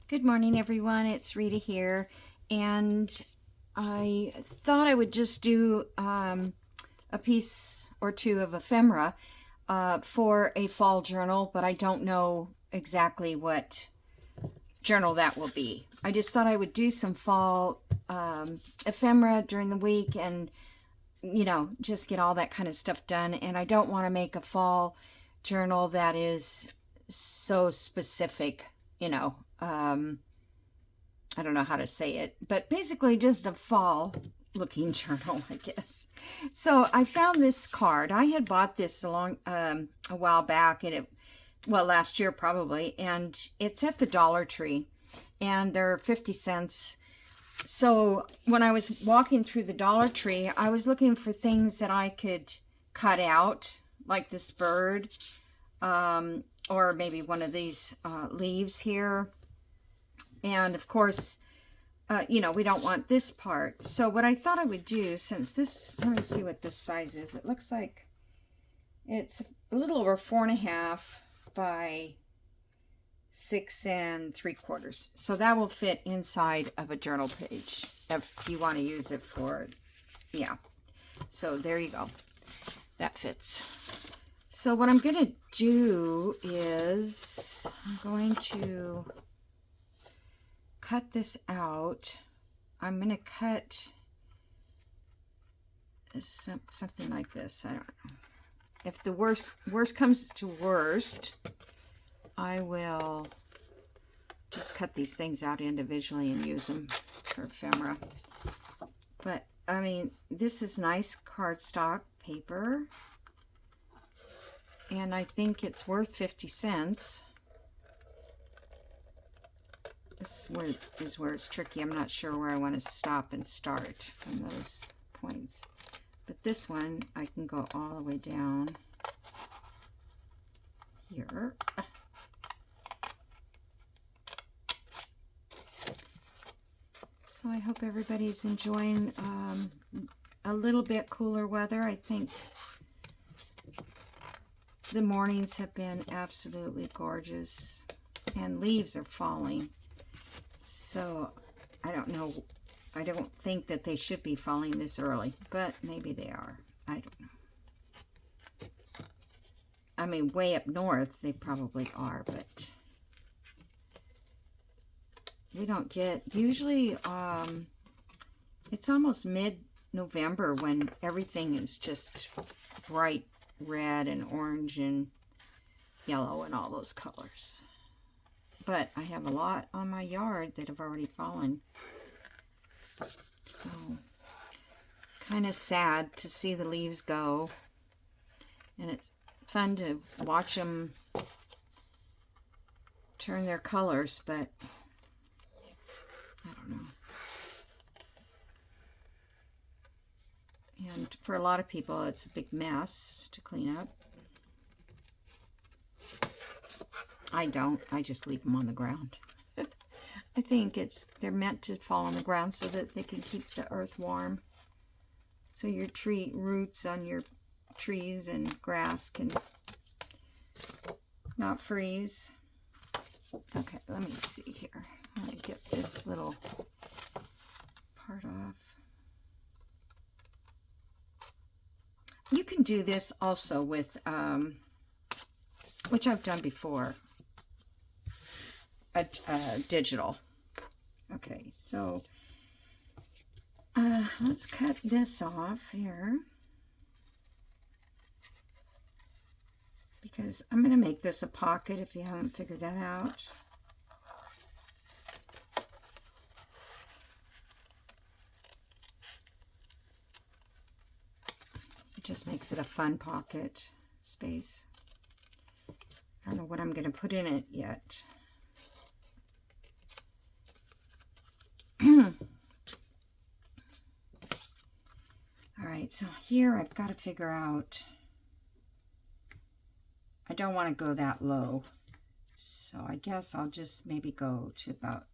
Good morning, everyone. It's Rita here, and I thought I would just do a piece or two of ephemera for a fall journal, but I don't know exactly what journal that will be. I just thought I would do some fall ephemera during the week and, just get all that kind of stuff done. And I don't want to make a fall journal that is so specific, I don't know how to say it, but basically just a fall looking journal, I guess. So I found this card. I had bought this a while back, and last year probably, and it's at the Dollar Tree, and they're 50 cents. So when I was walking through the Dollar Tree, I was looking for things that I could cut out, like this bird, or maybe one of these leaves here. And of course, we don't want this part. So what I thought I would do, since this, let me see what this size is. It looks like it's a little over 4.5 by 6 3/4. So that will fit inside of a journal page if you want to use it for, yeah. So there you go. That fits. So what I'm going to do is I'm going to cut this out. I'm going to cut something like this. I don't know. If the worst comes to worst, I will just cut these things out individually and use them for ephemera. But, I mean, this is nice cardstock paper, and I think it's worth 50 cents. This is where it's tricky. I'm not sure where I want to stop and start from those points. But this one, I can go all the way down here. So I hope everybody's enjoying a little bit cooler weather. I think the mornings have been absolutely gorgeous, and leaves are falling. So I don't know. I don't think that they should be falling this early, but maybe they are. I don't know. I mean, way up north, they probably are, but we don't get, usually it's almost mid-November when everything is just bright red and orange and yellow and all those colors. But I have a lot on my yard that have already fallen. So, kind of sad to see the leaves go. And it's fun to watch them turn their colors, but I don't know. And for a lot of people, it's a big mess to clean up. I don't. I just leave them on the ground. I think they're meant to fall on the ground so that they can keep the earth warm. So your tree roots on your trees and grass can not freeze. Okay, let me see here. Let me get this little part off. You can do this also with, which I've done before, digital. Okay, so let's cut this off here, because I'm going to make this a pocket if you haven't figured that out. It just makes it a fun pocket space. I don't know what I'm going to put in it yet. Alright, so here I've got to figure out, I don't want to go that low, so I guess I'll just maybe go to about,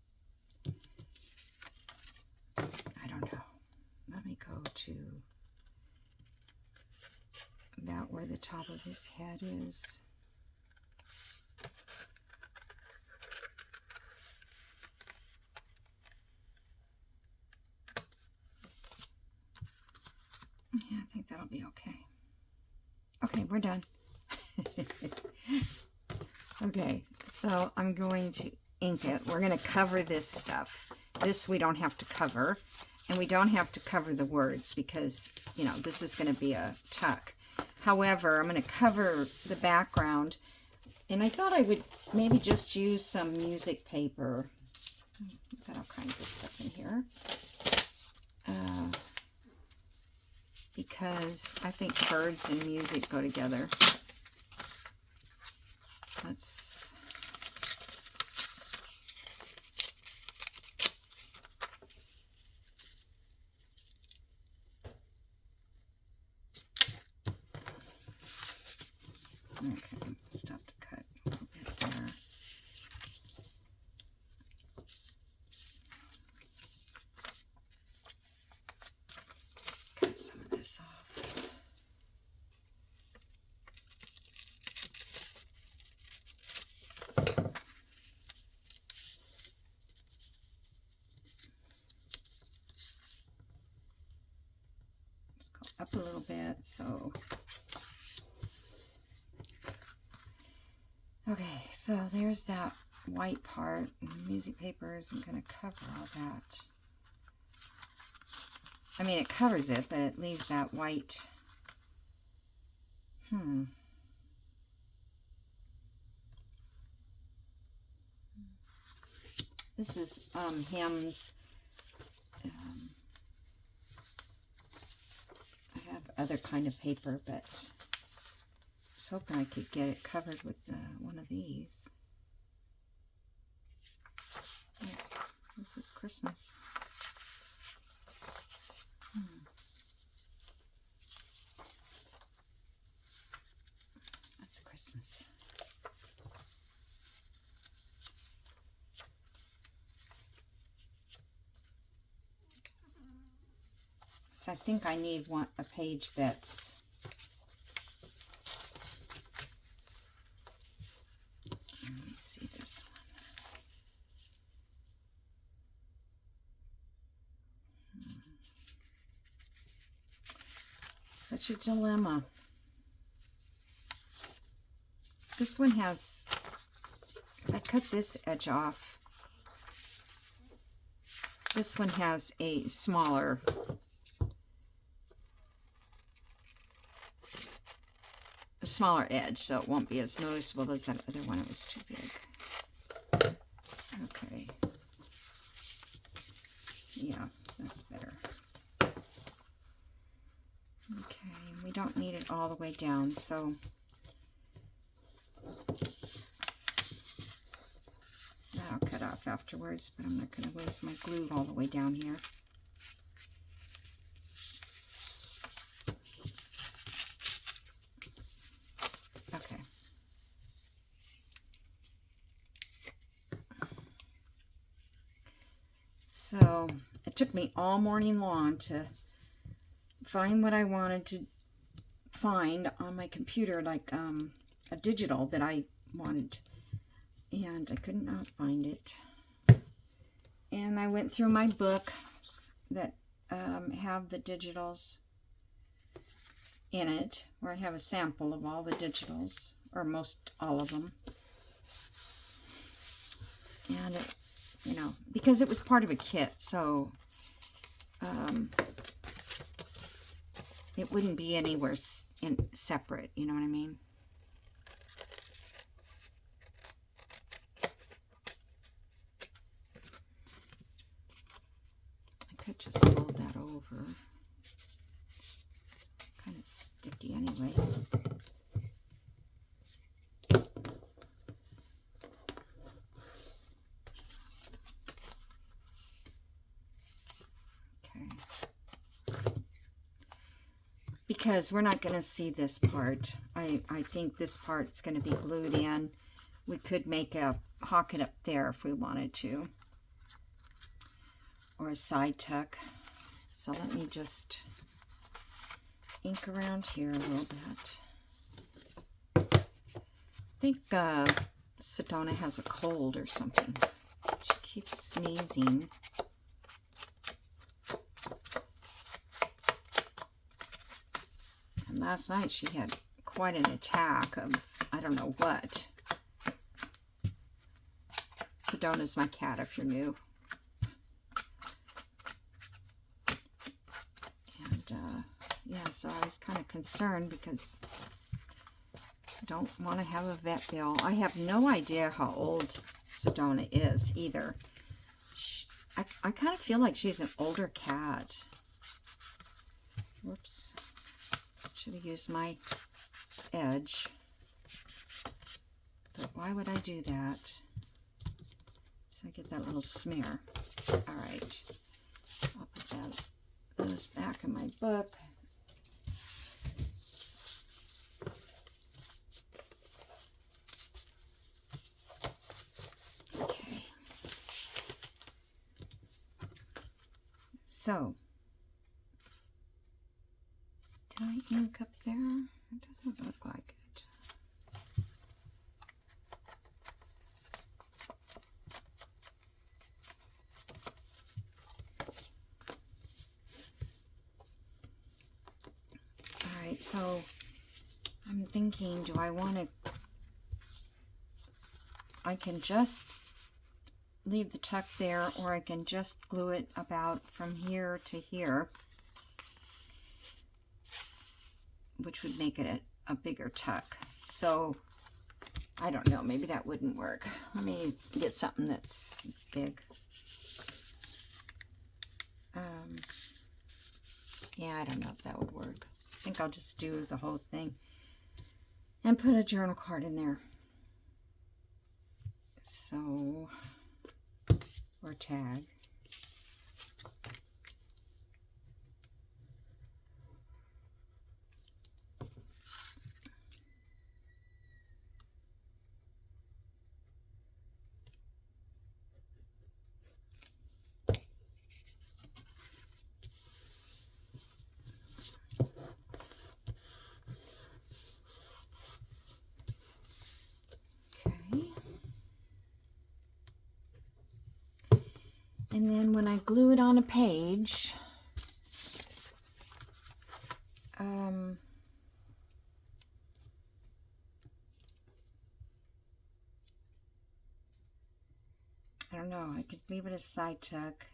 I don't know, let me go to about where the top of his head is. Yeah, I think that'll be okay. Okay, we're done. Okay, so I'm going to ink it. We're going to cover this stuff. This we don't have to cover, and we don't have to cover the words because, you know, this is going to be a tuck. However, I'm going to cover the background, and I thought I would maybe just use some music paper. Got all kinds of stuff in here. Because I think birds and music go together. Let's okay, stop to cut a little bit there. Cut some of this off. Up a little bit, so okay, so there's that white part and the music papers. I'm going to cover all that. I mean, it covers it, but it leaves that white. This is Hem's. I have other kind of paper, but I was hoping I could get it covered with one of these. Yeah, this is Christmas. That's Christmas. So I think I need a page that's let me see this one. Such a dilemma. This one has, if I cut this edge off, this one has a smaller edge, so it won't be as noticeable as that other one. It was too big. Okay. Yeah, that's better. Okay, we don't need it all the way down, so that'll cut off afterwards, but I'm not going to waste my glue all the way down here. Okay. So it took me all morning long to find what I wanted to find on my computer, like a digital that I wanted, and I could not find it. And I went through my book that have the digitals in it, where I have a sample of all the digitals, or most all of them. And it, you know, because it was part of a kit, so it wouldn't be anywhere separate, you know what I mean? I could just fold that over. Kind of sticky anyway. Because we're not going to see this part. I think this part's going to be glued in. We could make a pocket up there if we wanted to. Or a side tuck. So let me just ink around here a little bit. I think Sedona has a cold or something. She keeps sneezing. last night she had quite an attack of, I don't know what. Sedona's my cat, if you're new. And, yeah, so I was kind of concerned because I don't want to have a vet bill. I have no idea how old Sedona is either. I kind of feel like she's an older cat. Whoops. Should have used my edge. But why would I do that? So I get that little smear. All right. I'll put those back in my book. Okay. So, did I ink up there? It doesn't look like it. All right, so I'm thinking, do I want to, I can just leave the tuck there, or I can just glue it about from here to here, which would make it a bigger tuck. So I don't know, maybe that wouldn't work. Let me get something that's big. Yeah, I don't know if that would work. I think I'll just do the whole thing and put a journal card in there. So, or tag. And then when I glue it on a page, I don't know, I could leave it as side tuck.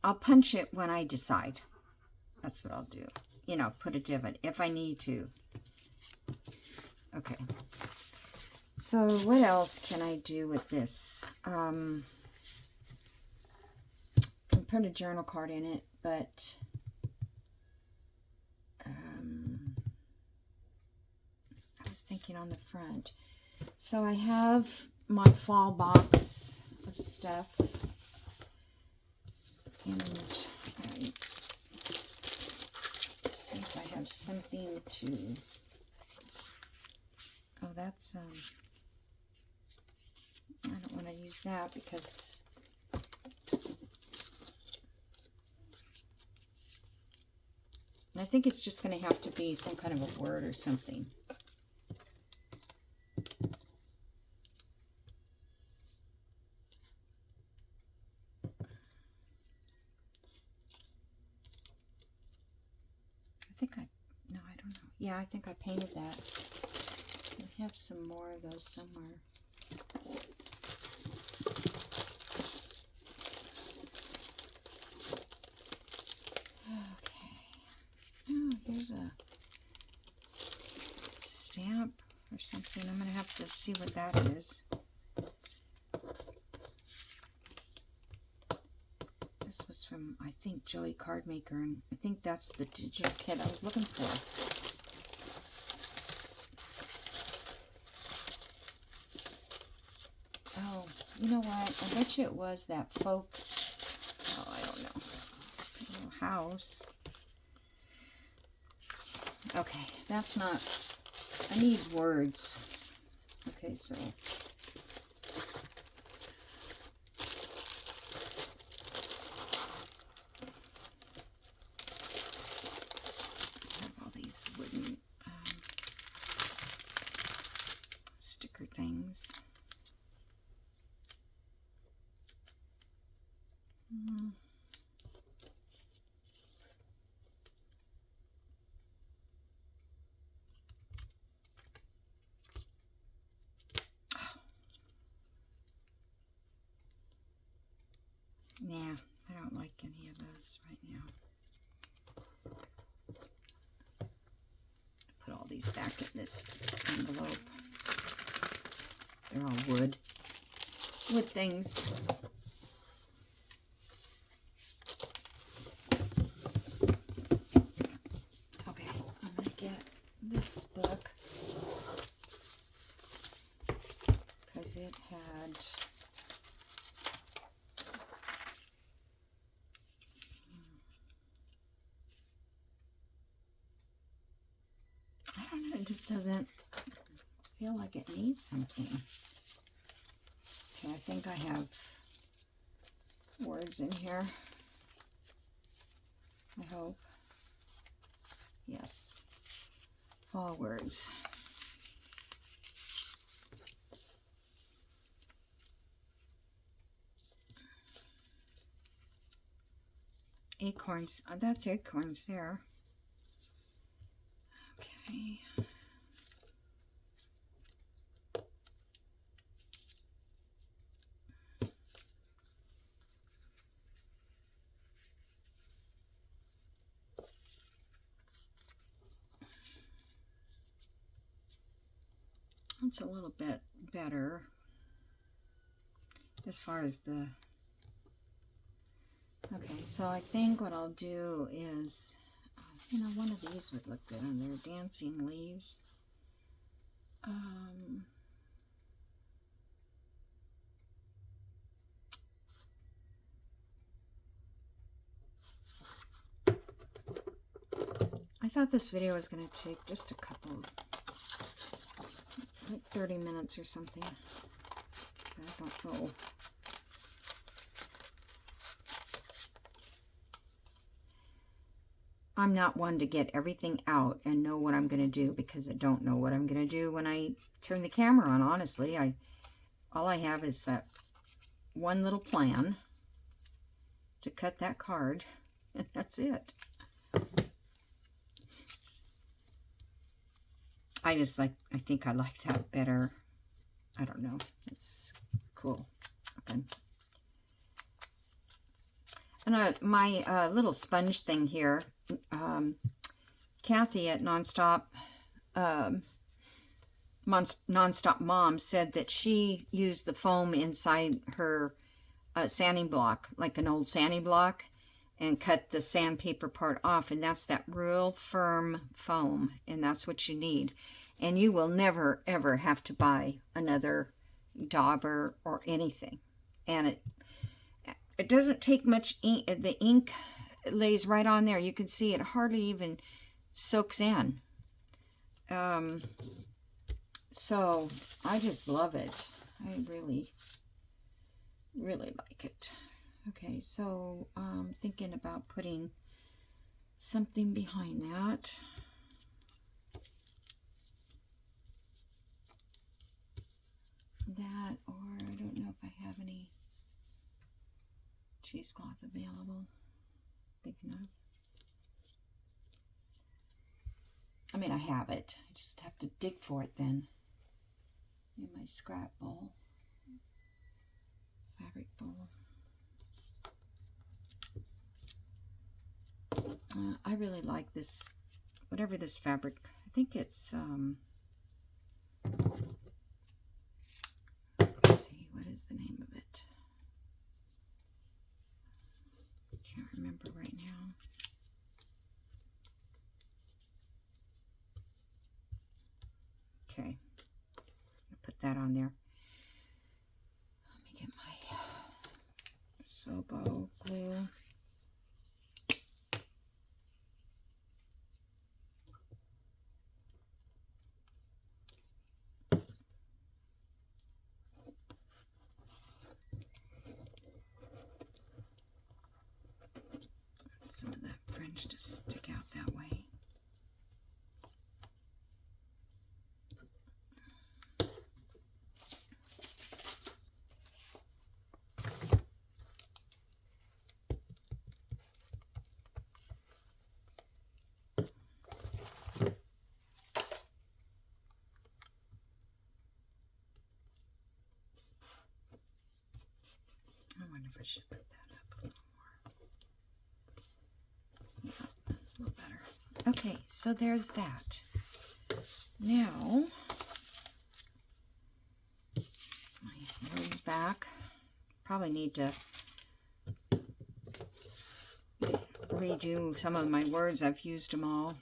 I'll punch it when I decide. That's what I'll do. You know, put a divot if I need to. Okay. So what else can I do with this? I can put a journal card in it, but I was thinking on the front. So I have my fall box of stuff, and let's see if I have something to. Oh, that's I don't want to use that because I think it's just going to have to be some kind of a word or something. No, I don't know. Yeah, I think I painted that. I have some more of those somewhere. Okay. Oh, here's a stamp or something. I'm going to have to see what that is. This was from, I think, Joey Cardmaker, and I think that's the digital kit I was looking for. Oh, you know what? I bet you it was that folk, oh, I don't know, little house. Okay, that's not, I need words. Okay, so. I have all these wooden sticker things. Nah, I don't like any of those right now. Put all these back in this envelope. They're all wood things. Okay, I'm gonna get this book because it had I don't know, it just doesn't feel like it needs something. Okay, I think I have words in here. I hope. Yes. Fall words. Acorns. Oh, that's acorns there. Okay. That's a little bit better as far as the... Okay, so I think what I'll do is, you know, one of these would look good on there. Dancing leaves. I thought this video was going to take just a couple, like 30 minutes or something. I don't know. I'm not one to get everything out and know what I'm going to do, because I don't know what I'm going to do when I turn the camera on, honestly. All I have is that one little plan to cut that card, and that's it. I think I like that better. I don't know. It's cool looking. And my little sponge thing here, Kathy at Nonstop Mom said that she used the foam inside her sanding block, like an old sanding block, and cut the sandpaper part off, and that's that real firm foam, and that's what you need. And you will never ever have to buy another dauber or anything. And it doesn't take much ink. The ink lays right on there. You can see it hardly even soaks in. So I just love it. I really, really like it. Okay, so I'm thinking about putting something behind that. That, or I don't know if I have any cheesecloth available big enough. I mean, I have it. I just have to dig for it then. In my scrap bowl. Fabric bowl. I really like this, whatever this fabric. I think it's, let's see, what is the name of it? Can't remember right now. Okay, I'll put that on there. Let me get my Sobo glue. Some of that fringe to stick out that way. I wonder if I should put that up. Okay, so there's that. Now, my words back. Probably need to redo some of my words. I've used them all.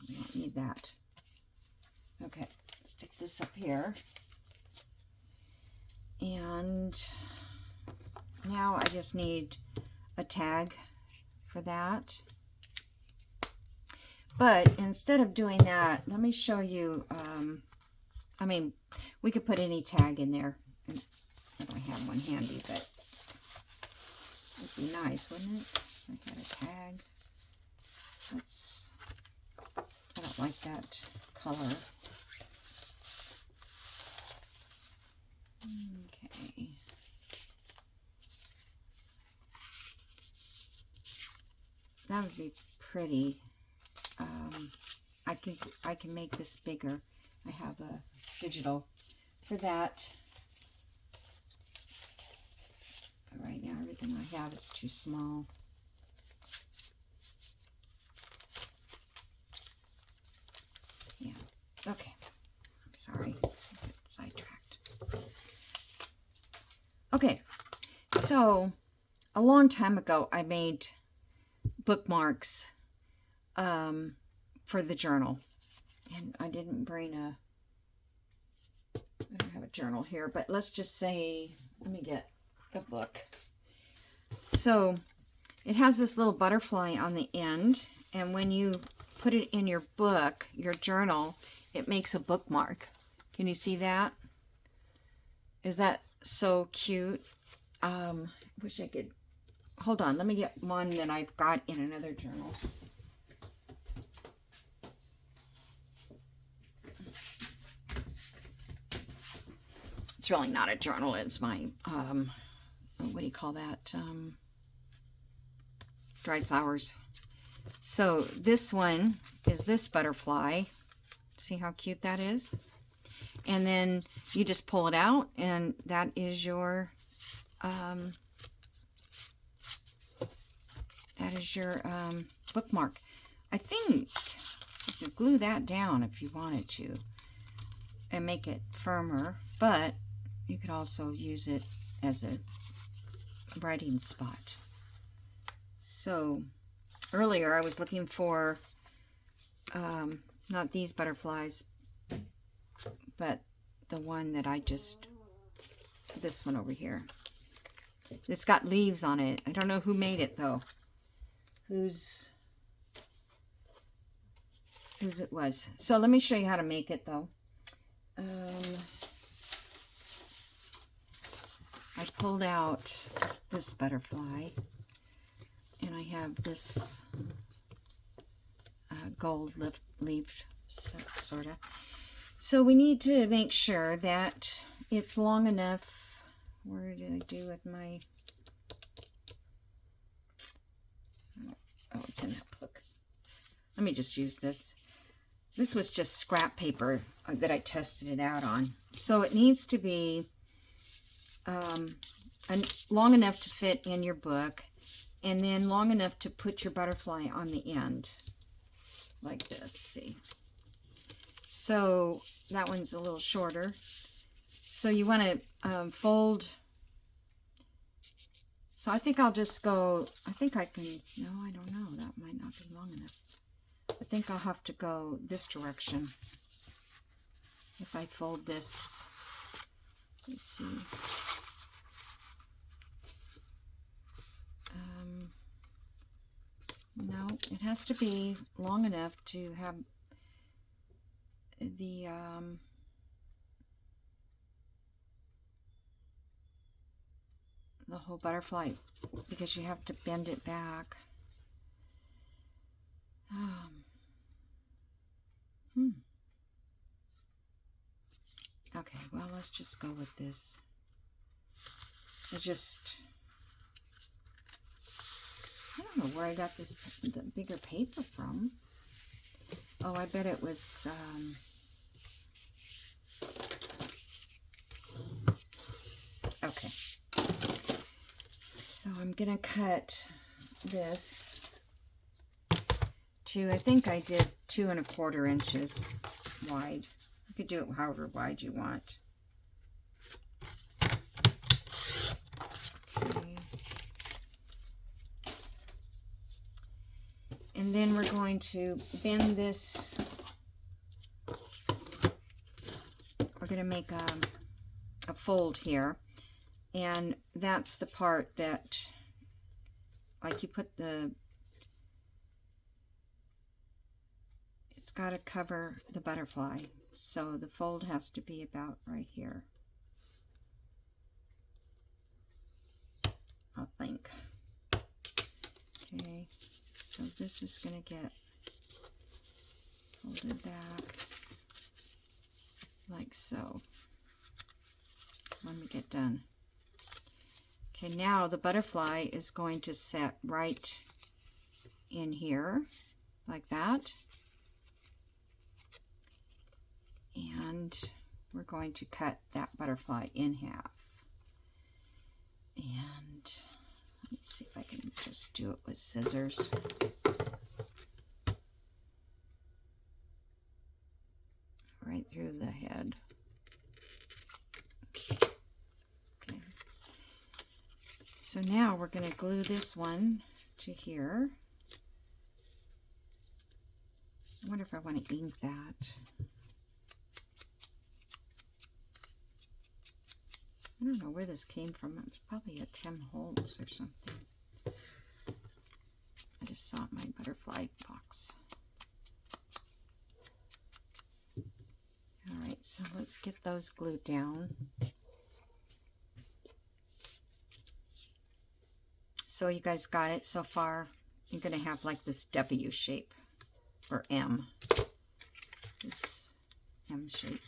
We don't need that. Okay, stick this up here. And now I just need a tag for that. But instead of doing that, let me show you, I mean, we could put any tag in there. I don't have one handy, but it'd be nice, wouldn't it? If I had a tag. I don't like that color. Okay. That would be pretty. I can make this bigger. I have a digital for that. But right now everything I have is too small. Yeah. Okay. I'm sorry. I got sidetracked. Okay. So a long time ago I made bookmarks for the journal, and I didn't bring I don't have a journal here, but let's just say, let me get a book. So it has this little butterfly on the end, and when you put it in your book, your journal, it makes a bookmark. Can you see that? Is that so cute? Wish I could, hold on, let me get one that I've got in another journal. It's really not a journal, it's my, what do you call that? Dried flowers. So this one is this butterfly. See how cute that is? And then you just pull it out, and that is your, bookmark. I think you could glue that down if you wanted to and make it firmer, but you could also use it as a writing spot. So earlier I was looking for not these butterflies, but the one that this one over here. It's got leaves on it. I don't know who made it though. Whose it was. So let me show you how to make it though. I pulled out this butterfly, and I have this gold leafed, sort of. So we need to make sure that it's long enough. Where did I do with my... Oh, it's in that book. Let me just use this. This was just scrap paper that I tested it out on. So it needs to be long enough to fit in your book, and then long enough to put your butterfly on the end, like this, see? So that one's a little shorter. So you want to fold. So I think I'll just go, I think I can, no, I don't know. That might not be long enough. I think I'll have to go this direction. If I fold this, let's see. No, it has to be long enough to have the whole butterfly, because you have to bend it back. Okay, well, let's just go with this. I don't know where I got the bigger paper from. Oh, I bet it was, okay. So I'm gonna cut this to, I think I did 2 1/4 inches wide. You could do it however wide you want. Okay. And then we're going to bend this. We're going to make a fold here. And that's the part that, like, you put the, it's got to cover the butterfly. So the fold has to be about right here, I think. Okay, so this is going to get folded back like so when we get done. Okay, now the butterfly is going to set right in here like that. And we're going to cut that butterfly in half. And let me see if I can just do it with scissors. Right through the head. Okay. So now we're going to glue this one to here. I wonder if I want to ink that. I don't know where this came from. It was probably a Tim Holtz or something. I just saw it in my butterfly box. Alright, so let's get those glued down. So you guys got it so far? You're going to have like this W shape, or M. This M shape.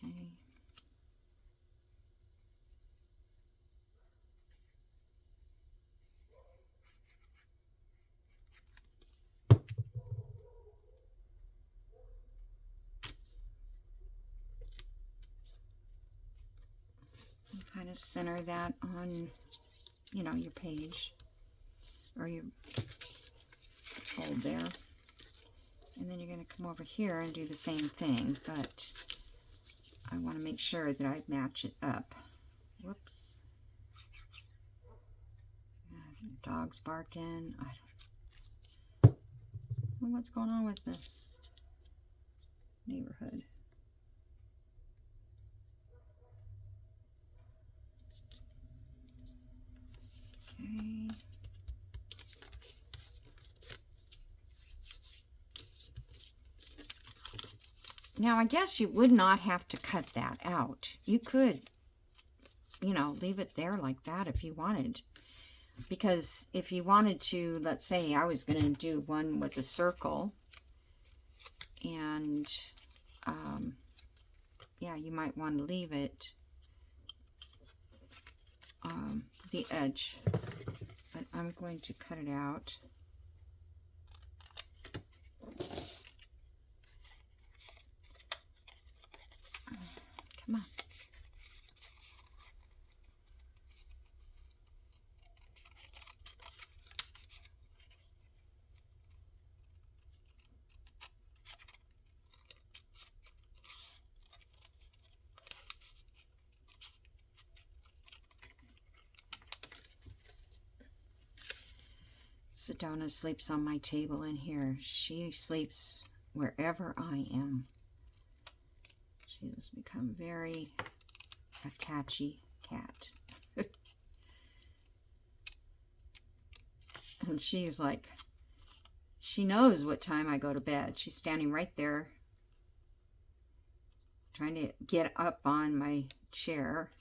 Okay. Kind of center that on, you know, your page or your fold there. And then you're going to come over here and do the same thing, but I want to make sure that I match it up. Whoops. Dog's barking. I don't know what's going on with the neighborhood. Okay. Now, I guess you would not have to cut that out. You could, you know, leave it there like that if you wanted. Because if you wanted to, let's say I was going to do one with a circle. And, yeah, you might want to leave it the edge. But I'm going to cut it out. Come on. Sedona sleeps on my table in here. She sleeps wherever I am. She has become very attachy cat. And she's like, she knows what time I go to bed. She's standing right there trying to get up on my chair.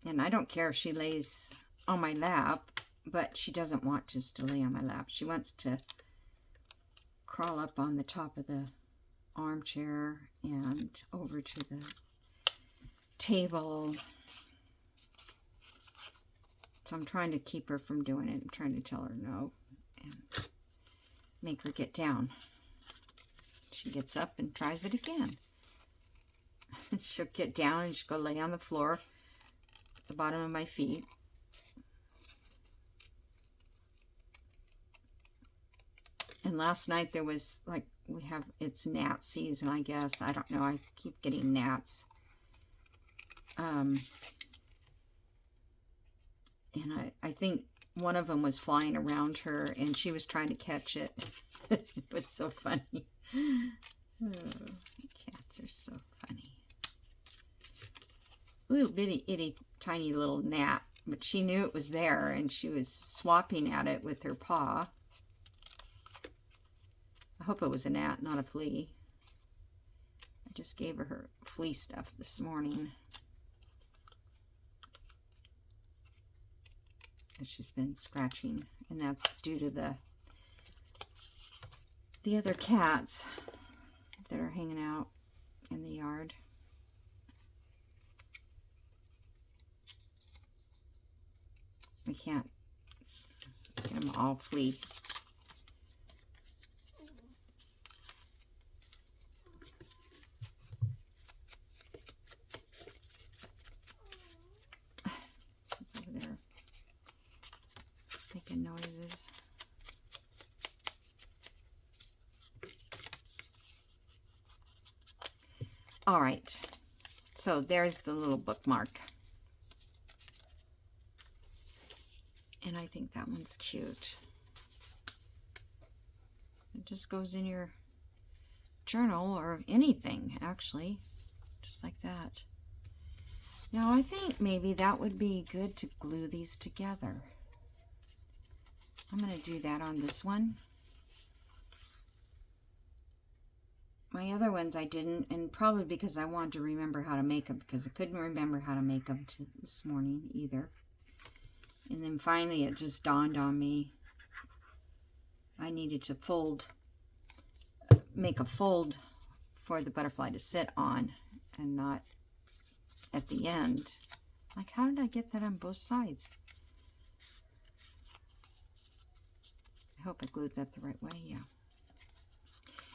And I don't care if she lays on my lap, but she doesn't want just to lay on my lap. She wants to crawl up on the top of the armchair and over to the table. So I'm trying to keep her from doing it. I'm trying to tell her no and make her get down. She gets up and tries it again. She'll get down and she'll go lay on the floor at the bottom of my feet. And last night there was like, it's gnat season, I guess. I don't know. I keep getting gnats. And I think one of them was flying around her and she was trying to catch it. It was so funny. Oh, cats are so funny. Little bitty, itty, tiny little gnat. But she knew it was there and she was swapping at it with her paw. I hope it was a gnat, not a flea. I just gave her flea stuff this morning. She's been scratching, and that's due to the other cats that are hanging out in the yard. We can't get them all flea. She's over there making noises. All right, so there's the little bookmark. And I think that one's cute. It just goes in your journal or anything, actually, just like that. Now, I think maybe that would be good to glue these together. I'm going to do that on this one. My other ones I didn't, and probably because I wanted to remember how to make them, because I couldn't remember how to make them this morning either. And then finally it just dawned on me I needed to make a fold for the butterfly to sit on and not at the end. Like, how did I get that on both sides? I hope I glued that the right way, yeah.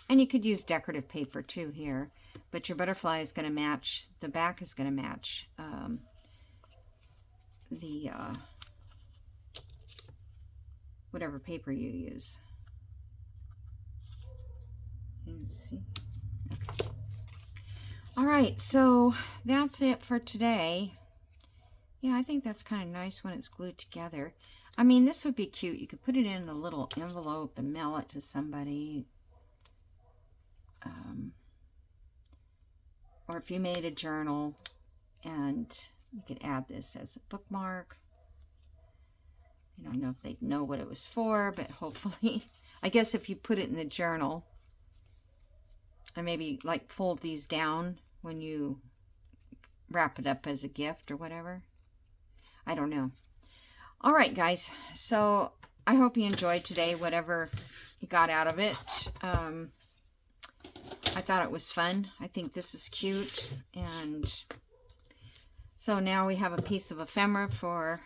And you could use decorative paper too here, but your butterfly is going to match, the back is going to match the whatever paper you use. You see? Okay. All right, so that's it for today. Yeah, I think that's kind of nice when it's glued together. I mean, this would be cute. You could put it in a little envelope and mail it to somebody. Or if you made a journal and you could add this as a bookmark. I don't know if they'd know what it was for, but hopefully, I guess if you put it in the journal and maybe like fold these down when you wrap it up as a gift or whatever. I don't know. All right, guys. So I hope you enjoyed today, whatever you got out of it. I thought it was fun. I think this is cute. And so now we have a piece of ephemera for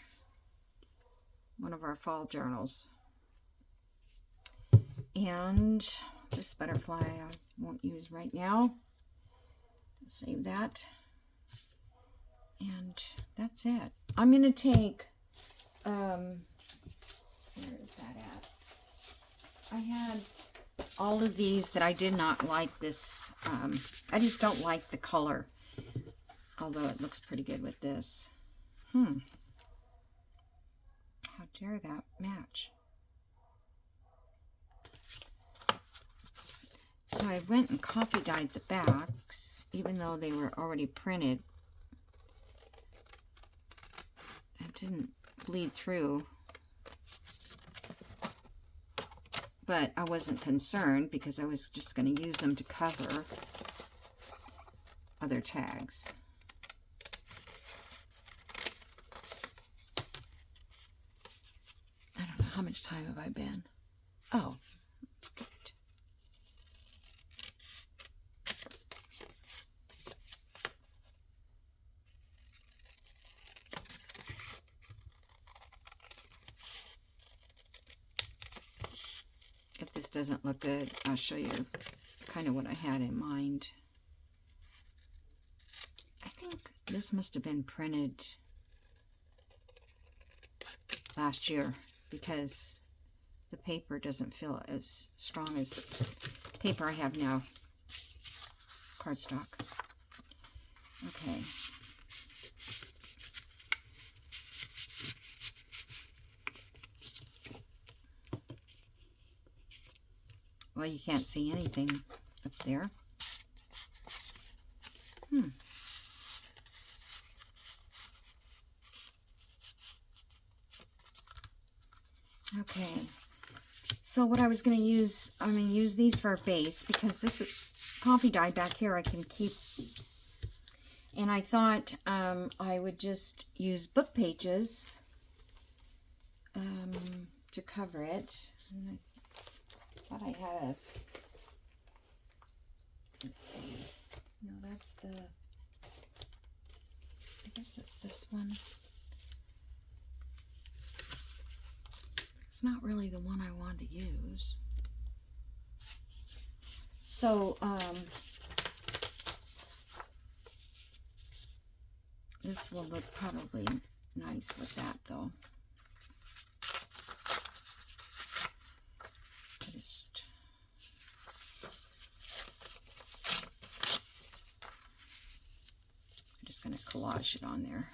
one of our fall journals. And this butterfly I won't use right now. Save that. And that's it. I'm going to take, where is that at? I had all of these that I did not like this. I just don't like the color, although it looks pretty good with this. How dare that match? So I went and copy dyed the backs, even though they were already printed. It didn't bleed through. But I wasn't concerned because I was just going to use them to cover other tags. I don't know, how much time have I been? Oh, good. If this doesn't look good, I'll show you kind of what I had in mind. I think this must have been printed last year because the paper doesn't feel as strong as the paper I have now. Cardstock. Okay. Well, you can't see anything up there. Okay. So what I was going to use, I'm going to use these for a base because this is coffee dye back here I can keep. And I thought I would just use book pages to cover it. And I thought I had a, let's see, no, that's the, I guess it's this one. It's not really the one I want to use. So, this will look probably nice with that, though. I'm just going to collage it on there.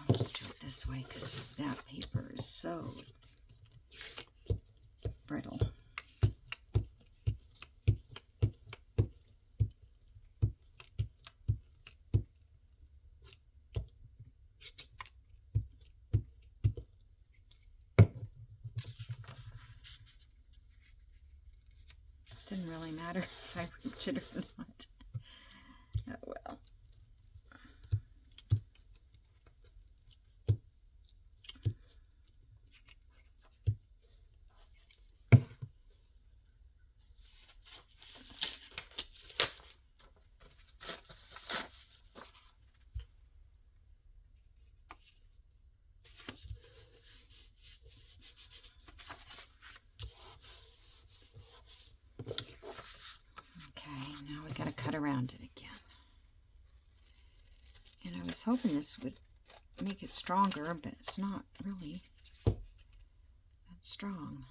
Let's do it this way because that paper is so brittle. Didn't really matter if I ripped it or not. Oh well. Now we got to cut around it again. And I was hoping this would make it stronger, but it's not really that strong.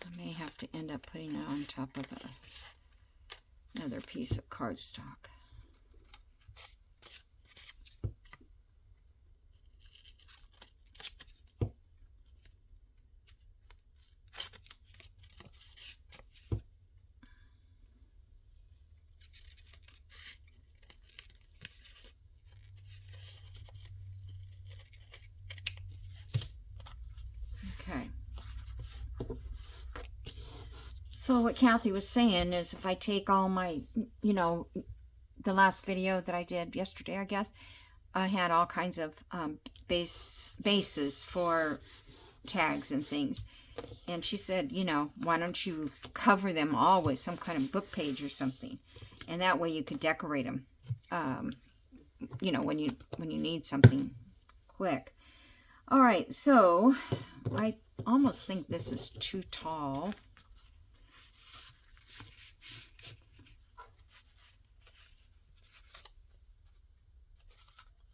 I may have to end up putting it on top of another piece of cardstock. Okay. So what Kathy was saying is if I take all my, you know, the last video that I did yesterday, I guess, I had all kinds of bases for tags and things. And she said, you know, why don't you cover them all with some kind of book page or something? And that way you could decorate them, you know, when you need something quick. All right, so I almost think this is too tall.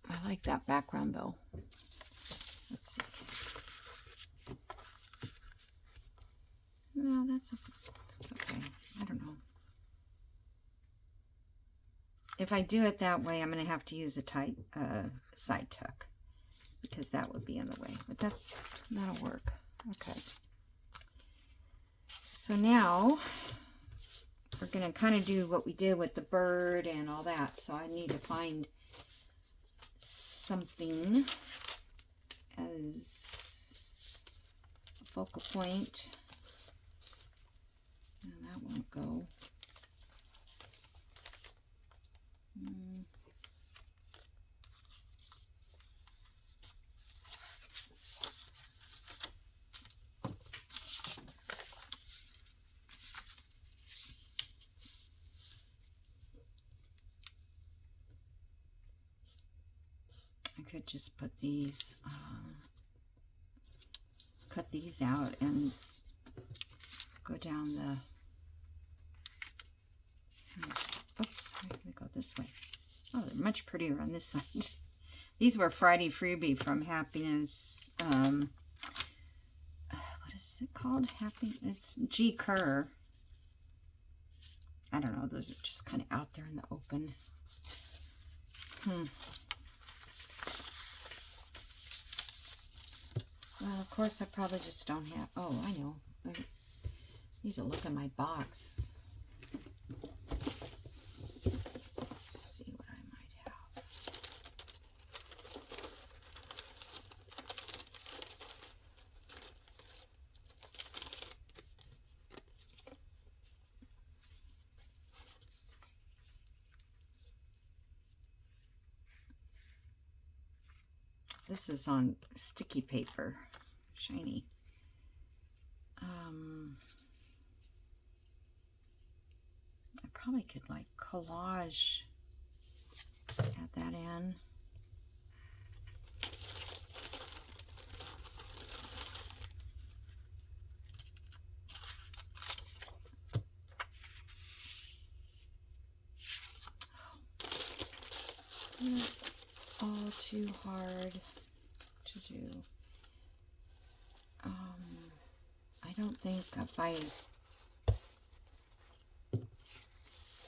I like that background though. Let's see. No, that's okay. I don't know. If I do it that way, I'm going to have to use a tight side tuck because that would be in the way. But that'll work. Okay. So now we're going to kind of do what we did with the bird and all that. So I need to find something as a focal point. And that won't go. I could just put these, cut these out and go down the Oops, they go this way. Oh, they're much prettier on this side. These were Friday freebie from Happiness. What is it called? It's G. Kerr. I don't know. Those are just kind of out there in the open. Well, of course, I probably just don't have... Oh, I know. I need to look in my box. See what I might have. This is on sticky paper. Shiny. I probably could like collage, add that in. It's all too hard to do. I don't think if I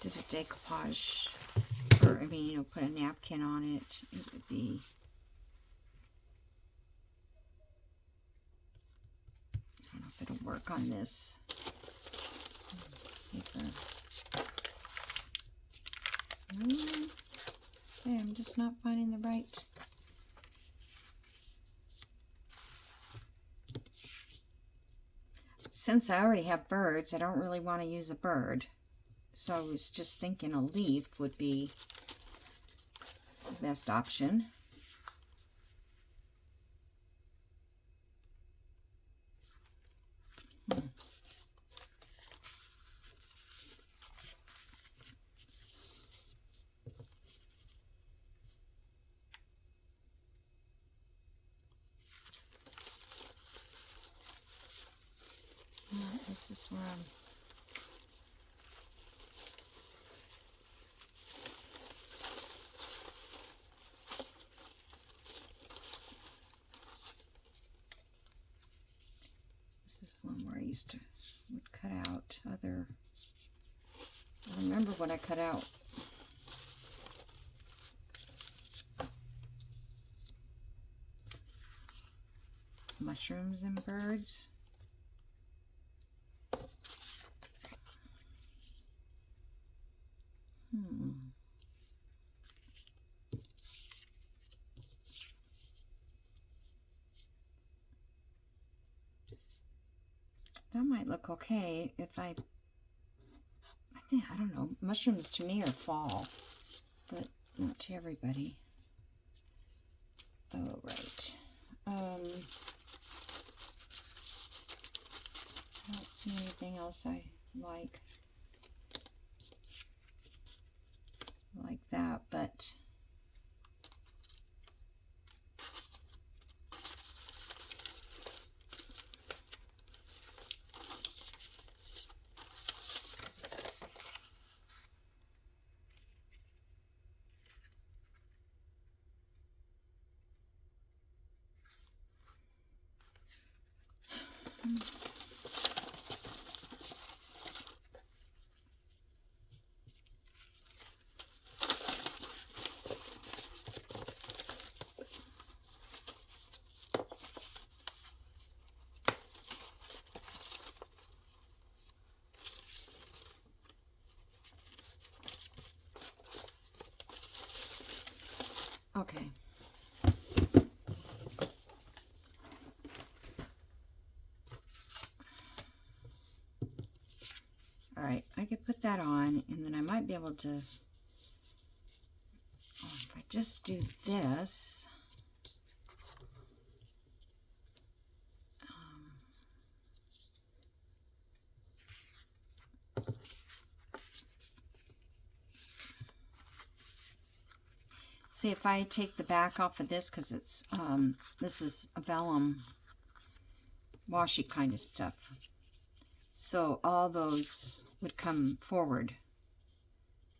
did a decoupage, or I mean, you know, put a napkin on it, it would be. I don't know if it'll work on this paper. Okay, I'm just not finding the right. Since I already have birds, I don't really want to use a bird. So I was just thinking a leaf would be the best option. This is where I'm... This is one where I used to would cut out other... I remember what I cut out. Mushrooms and birds. That might look okay if I think, I don't know, mushrooms to me are fall, but not to everybody. Oh, right. I don't see anything else I like that, but okay. All right, I could put that on, and then I might be able to, if I just do this, see if I take the back off of this, because it's, this is a vellum washi kind of stuff. So all those would come forward.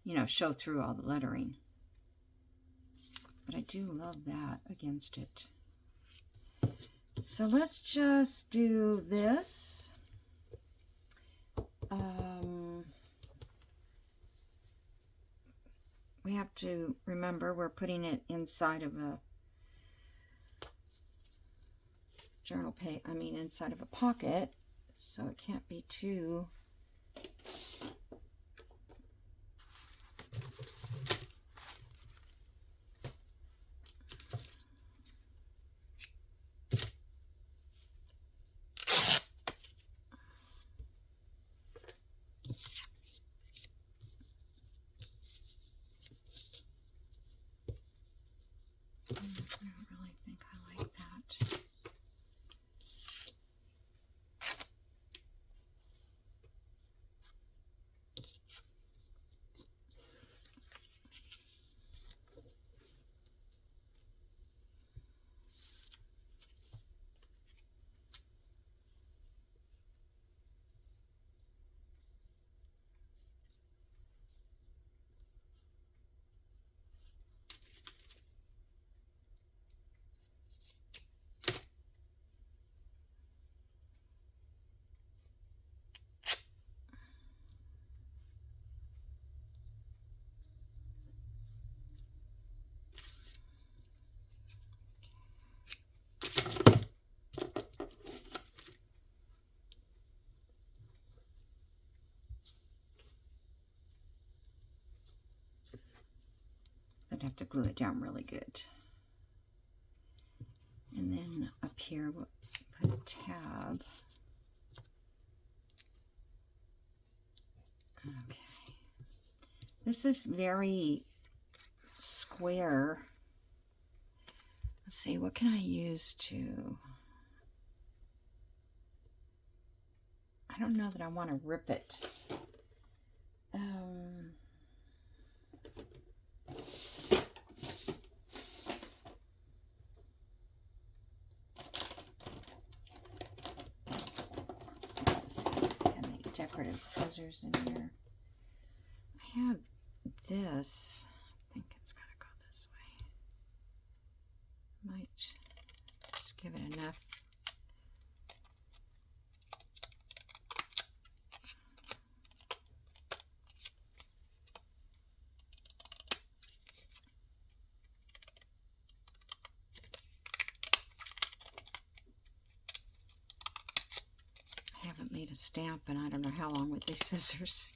you know, show through all the lettering. But I do love that against it. So let's just do this. We have to remember we're putting it inside of a journal page, inside of a pocket, so it can't be too I don't really think I like that. I'd have to glue it down really good. And then up here we'll put a tab. Okay. This is very square. Let's see, what can I use to... I don't know that I want to rip it. Let's see, any decorative scissors in here? I have this. I think it's got to go this way. Might just give it enough. I haven't made a stamp and I don't know how long with these scissors.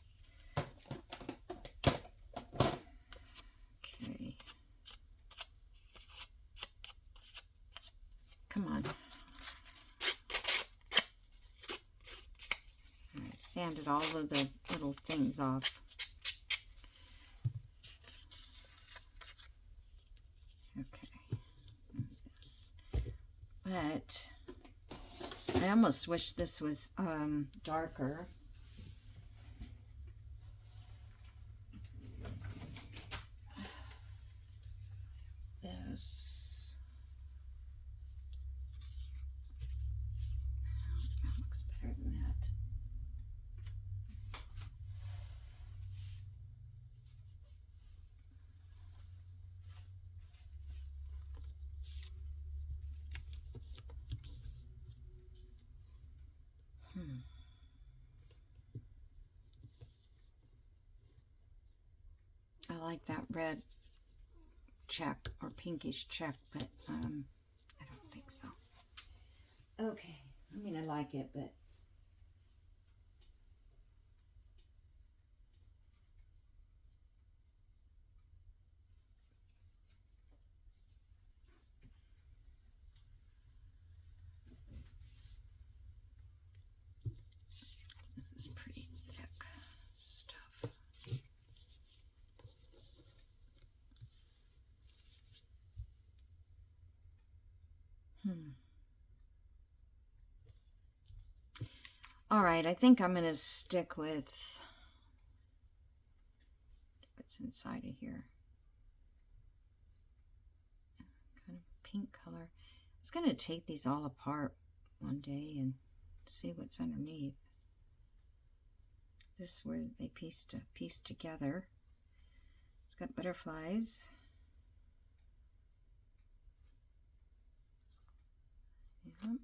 Okay. Come on. All right, sanded all of the little things off. Okay. But I almost wish this was darker. This. Oh, that looks better than that. I like that red check or pinkish check, but I don't think so. Okay, I mean I like it, but this is pretty thick stuff. All right, I think I'm going to stick with what's inside of here. Kind of pink color. I was going to take these all apart one day and see what's underneath. This is where they piece together. It's got butterflies. Yep.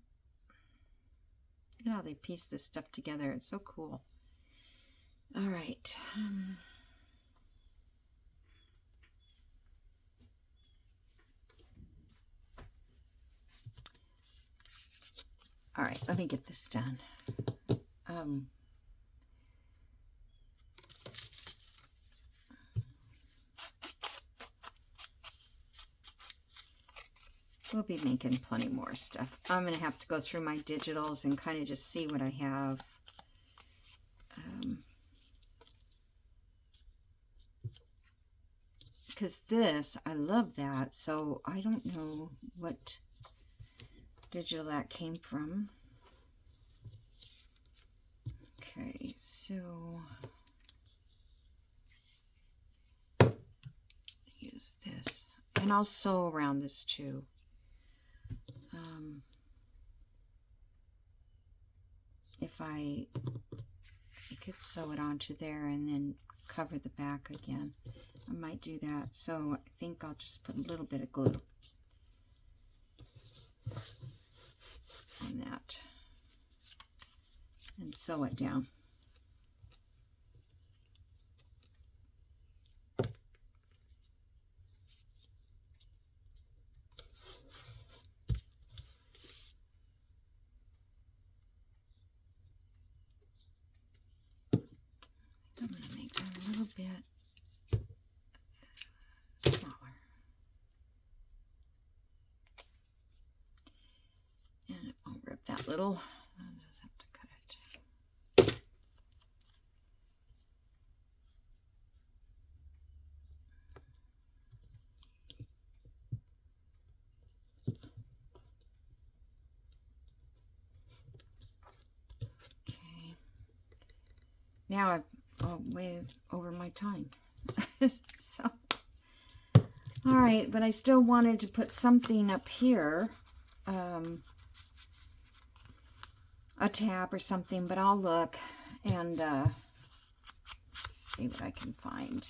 Look at how they piece this stuff together. It's so cool. All right. All right, let me get this done. We'll be making plenty more stuff. I'm going to have to go through my digitals and kind of just see what I have. Because this, I love that. So I don't know what digital that came from. Okay, so use this. And I'll sew around this too. If I could sew it onto there and then cover the back again, I might do that. So I think I'll just put a little bit of glue on that and sew it down. I'm going to make that a little bit smaller. And it won't rip that little. I'll just have to cut it. Okay. Now I've way over my time. So, all right, but I still wanted to put something up here, a tab or something, but I'll look and see what I can find.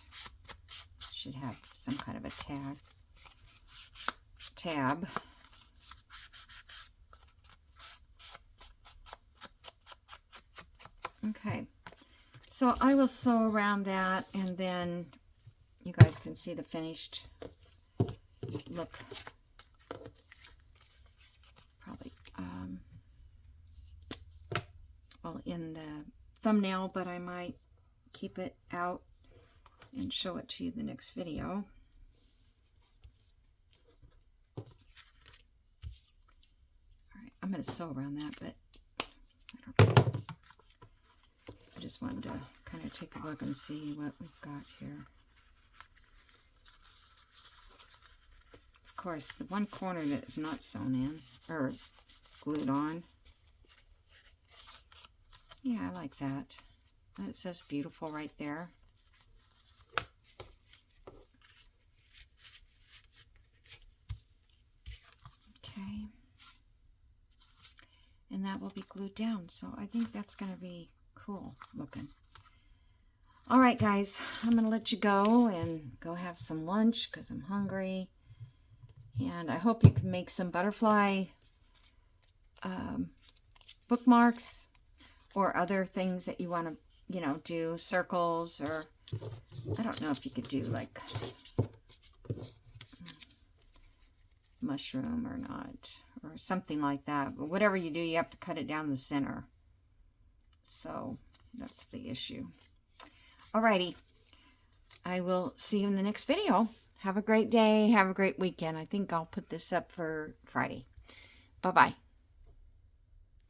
Should have some kind of a tab. Okay. So I will sew around that, and then you guys can see the finished look. Probably, well, in the thumbnail, but I might keep it out and show it to you in the next video. All right, I'm going to sew around that, but I don't know. I just wanted to kind of take a look and see what we've got here. Of course, the one corner that is not sewn in, or glued on. Yeah, I like that. It says beautiful right there. Okay. And that will be glued down. So I think that's going to be cool looking. All right, guys, I'm going to let you go and go have some lunch because I'm hungry. And I hope you can make some butterfly bookmarks or other things that you want to, you know, do, circles, or I don't know if you could do like mushroom or not, or something like that. But whatever you do, you have to cut it down the center. So that's the issue. Alrighty. I will see you in the next video. Have a great day. Have a great weekend. I think I'll put this up for Friday. Bye-bye.